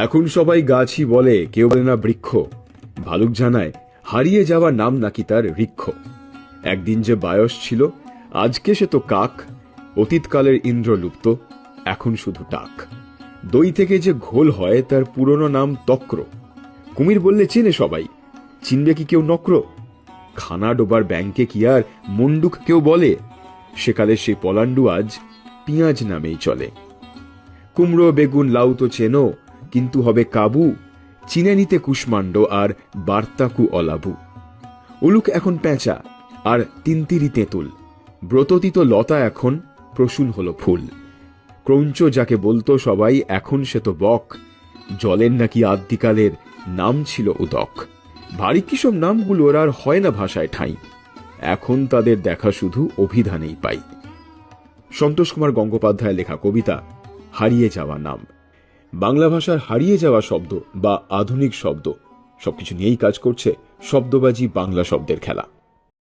এখন সবাই গাছই বলে, কেউ বলে না বৃক্ষ। ভালুক জানায় হারিয়ে যাওয়া নাম নাকি তার ঋক্ষ। একদিন যে বায়স ছিল, আজকে সে তো কাক। অতীতকালের ইন্দ্রলুপ্ত, এখন শুধু টাক। দই থেকে যে ঘোল হয় তার পুরনো নাম তক্র। কুমির বললে চেনে সবাই, চিনবে কি কেউ নক্র? খানা ডোবার ব্যাংকে কি আর মুন্ডুক কেউ বলে? সেকালে সেই পলান্ডু আজ পিঁয়াজ নামেই চলে। কুমড়ো বেগুন লাউ তো চেনো, কিন্তু হবে কাবু চিনে নিতে কুষ্মাণ্ড আর বার্তাকু অলাবু। উলুক এখন পেঁচা আর তিনতিরি তেঁতুল। ব্রততিত লতা এখন প্রসূন হলো ফুল। ক্রৌঞ্চ যাকে বলতো সবাই, এখন সে তো বক। জলের নাকি আদ্যিকালের নাম ছিল উদক। ভারী কিসব নামগুলোর আর হয় না ভাষায় ঠাঁই। এখন তাদের দেখা শুধু অভিধানেই পাই। সন্তোষ কুমার গঙ্গোপাধ্যায় লেখা কবিতা হারিয়ে যাওয়া নাম। বাংলা ভাষার হারিয়ে যাওয়া শব্দ বা আধুনিক শব্দ সবকিছু নিয়েই কাজ করছে শব্দবাজি বাংলা শব্দের খেলা।